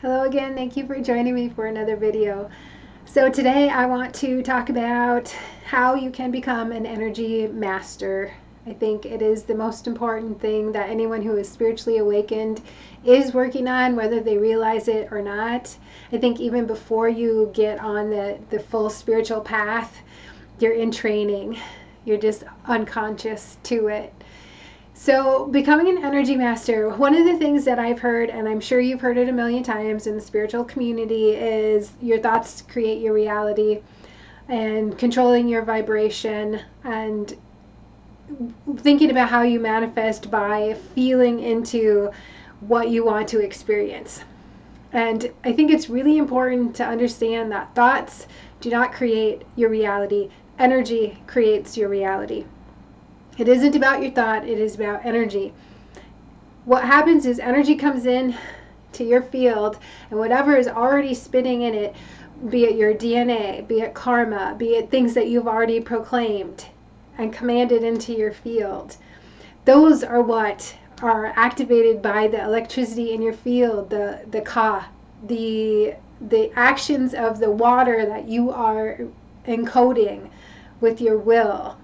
Hello again, thank you for joining me for another video. So today I want to talk about how you can become an energy master. I think it is the most important thing that anyone who is spiritually awakened is working on, whether they realize it or not. I think even before you get on the full spiritual path, you're in training. You're just unconscious to it. So, becoming an energy master, one of the things that I've heard, and I'm sure you've heard it a million times in the spiritual community, is your thoughts create your reality, and controlling your vibration, and thinking about how you manifest by feeling into what you want to experience. And I think it's really important to understand that thoughts do not create your reality, energy creates your reality. It isn't about your thought, it is about energy. What happens is energy comes in to your field, and whatever is already spinning in it, be it your DNA, be it karma, be it things that you've already proclaimed and commanded into your field, those are what are activated by the electricity in your field, the ka, the actions of the water that you are encoding with your will.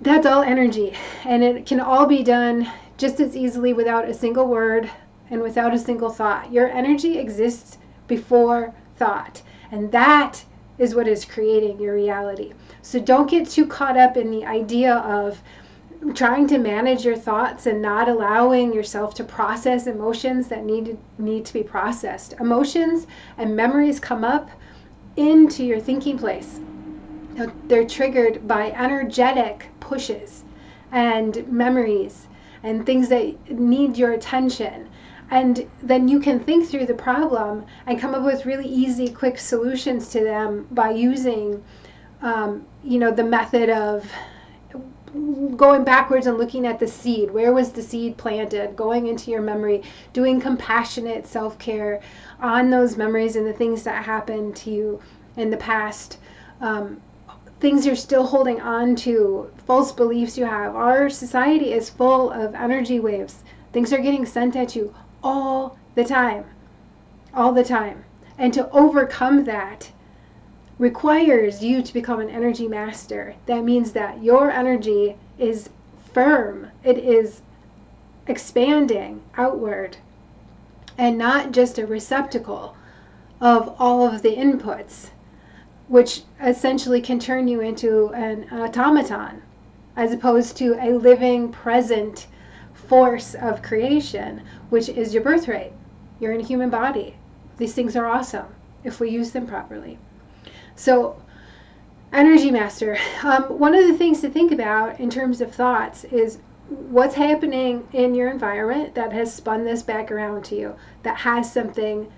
That's all energy, and it can all be done just as easily without a single word and without a single thought. Your energy exists before thought, and that is what is creating your reality. So don't get too caught up in the idea of trying to manage your thoughts and not allowing yourself to process emotions that need to be processed. Emotions and memories come up into your thinking place. They're triggered by energetic pushes and memories and things that need your attention. And then you can think through the problem and come up with really easy, quick solutions to them by using, the method of going backwards and looking at the seed. Where was the seed planted? Going into your memory, doing compassionate self-care on those memories and the things that happened to you in the past. Things you're still holding on to, false beliefs you have. Our society is full of energy waves. Things are getting sent at you all the time. All the time. And to overcome that requires you to become an energy master. That means that your energy is firm. It is expanding outward and not just a receptacle of all of the inputs, which essentially can turn you into an automaton, as opposed to a living, present force of creation, which is your birthright. You're in a human body. These things are awesome if we use them properly. So, energy master. One of the things to think about in terms of thoughts is what's happening in your environment that has spun this back around to you, that has something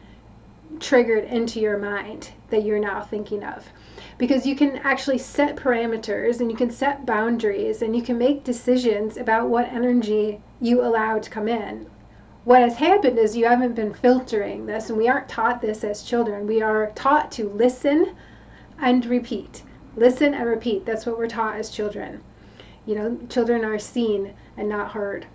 triggered into your mind that you're now thinking of. Because you can actually set parameters and you can set boundaries and you can make decisions about what energy you allow to come in. What has happened is you haven't been filtering this, and we aren't taught this as children. We are taught to listen and repeat. Listen and repeat. That's what we're taught as children. Children are seen and not heard.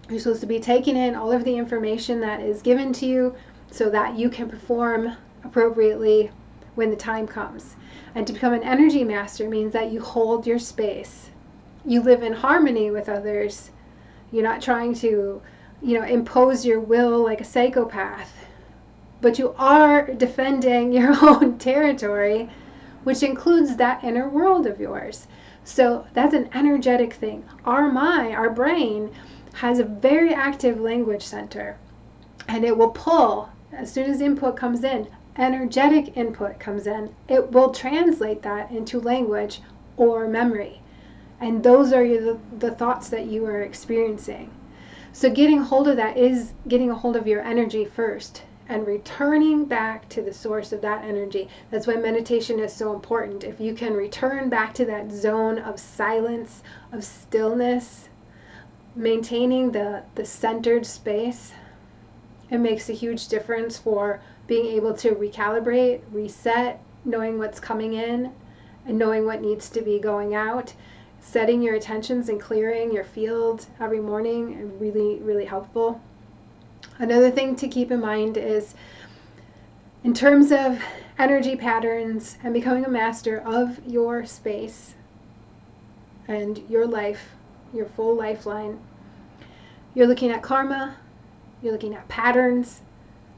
You're supposed to be taking in all of the information that is given to you so that you can perform appropriately when the time comes. And to become an energy master means that you hold your space. You live in harmony with others. You're not trying to, impose your will like a psychopath. But you are defending your own territory, which includes that inner world of yours. So that's an energetic thing. Our mind, our brain, has a very active language center, and it will pull as soon as input comes in. Energetic input comes in, it will translate that into language or memory, and those are the thoughts that you are experiencing. So getting a hold of that is getting a hold of your energy first and returning back to the source of that energy. That's why meditation is so important. If you can return back to that zone of silence, of stillness, maintaining the centered space, it makes a huge difference for being able to recalibrate, reset, knowing what's coming in and knowing what needs to be going out. Setting your intentions and clearing your field every morning is really, really helpful. Another thing to keep in mind is, in terms of energy patterns and becoming a master of your space and your life, your full lifeline, you're looking at karma, you're looking at patterns,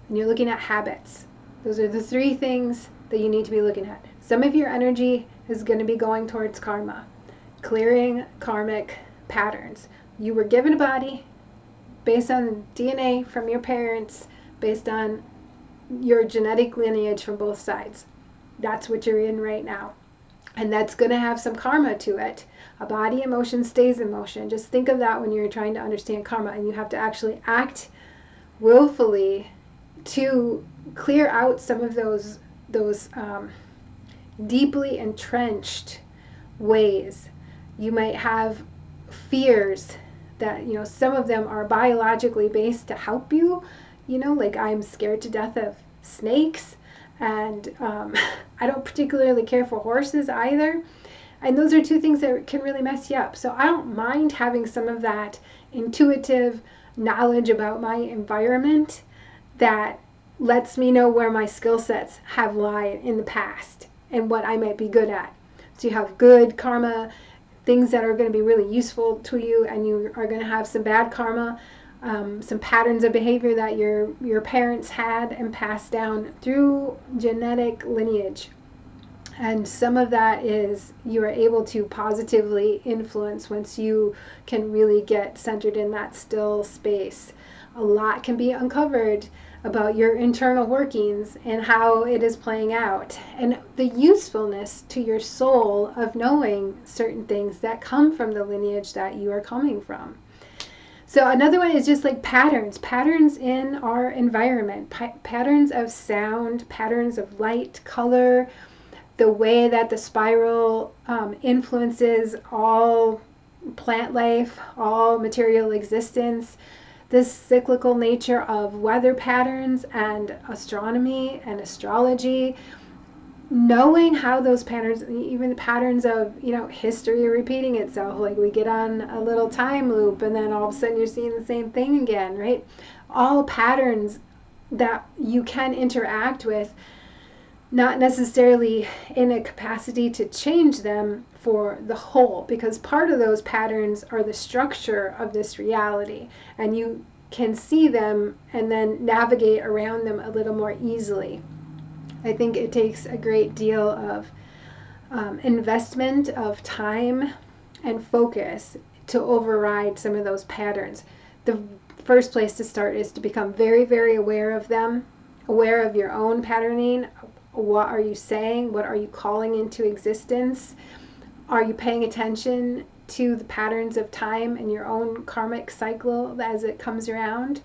and you're looking at habits. Those are the three things that you need to be looking at. Some of your energy is going to be going towards karma, clearing karmic patterns. You were given a body based on DNA from your parents, based on your genetic lineage from both sides. That's what you're in right now. And that's going to have some karma to it. A body in motion stays in motion. Just think of that when you're trying to understand karma, and you have to actually act willfully to clear out some of those deeply entrenched ways. You might have fears that, some of them are biologically based to help you, like I'm scared to death of snakes, and I don't particularly care for horses either. And those are two things that can really mess you up. So I don't mind having some of that intuitive knowledge about my environment that lets me know where my skill sets have lied in the past and what I might be good at. So you have good karma, things that are going to be really useful to you, and you are going to have some bad karma, some patterns of behavior that your parents had and passed down through genetic lineage. And some of that is you are able to positively influence once you can really get centered in that still space. A lot can be uncovered about your internal workings and how it is playing out, and the usefulness to your soul of knowing certain things that come from the lineage that you are coming from. So another one is just like patterns in our environment, patterns of sound, patterns of light, color, the way that the spiral influences all plant life, all material existence, this cyclical nature of weather patterns and astronomy and astrology, knowing how those patterns, even the patterns of, history repeating itself, like we get on a little time loop and then all of a sudden you're seeing the same thing again, right? All patterns that you can interact with, not necessarily in a capacity to change them for the whole, because part of those patterns are the structure of this reality, and you can see them and then navigate around them a little more easily. I think it takes a great deal of investment of time and focus to override some of those patterns. The first place to start is to become very, very aware of them, aware of your own patterning. What are you saying? What are you calling into existence? Are you paying attention to the patterns of time and your own karmic cycle as it comes around?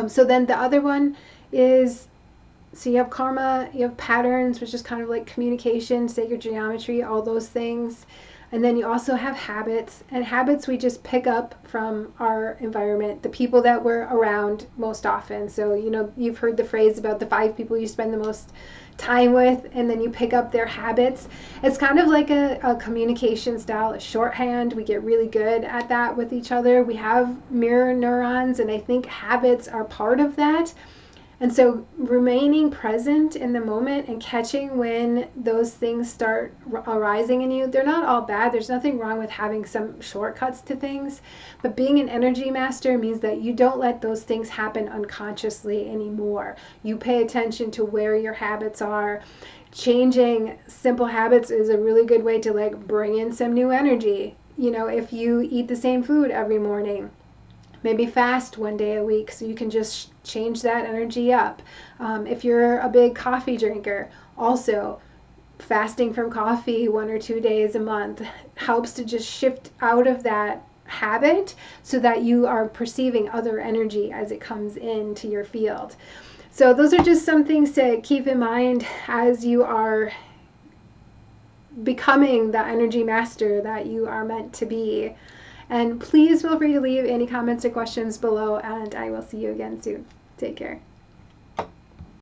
So then the other one is, so you have karma, you have patterns, which is kind of like communication, sacred geometry, all those things. And then you also have habits, and habits we just pick up from our environment, the people that we're around most often. So, you've heard the phrase about the 5 people you spend the most time with, and then you pick up their habits. It's kind of like a communication style, a shorthand. We get really good at that with each other. We have mirror neurons, and I think habits are part of that. And so remaining present in the moment and catching when those things start arising in you, they're not all bad. There's nothing wrong with having some shortcuts to things. But being an energy master means that you don't let those things happen unconsciously anymore. You pay attention to where your habits are. Changing simple habits is a really good way to bring in some new energy. If you eat the same food every morning, maybe fast one day a week so you can just change that energy up. If you're a big coffee drinker, also fasting from coffee 1 or 2 days a month helps to just shift out of that habit so that you are perceiving other energy as it comes into your field. So those are just some things to keep in mind as you are becoming the energy master that you are meant to be. And please feel free to leave any comments or questions below, and I will see you again soon. Take care.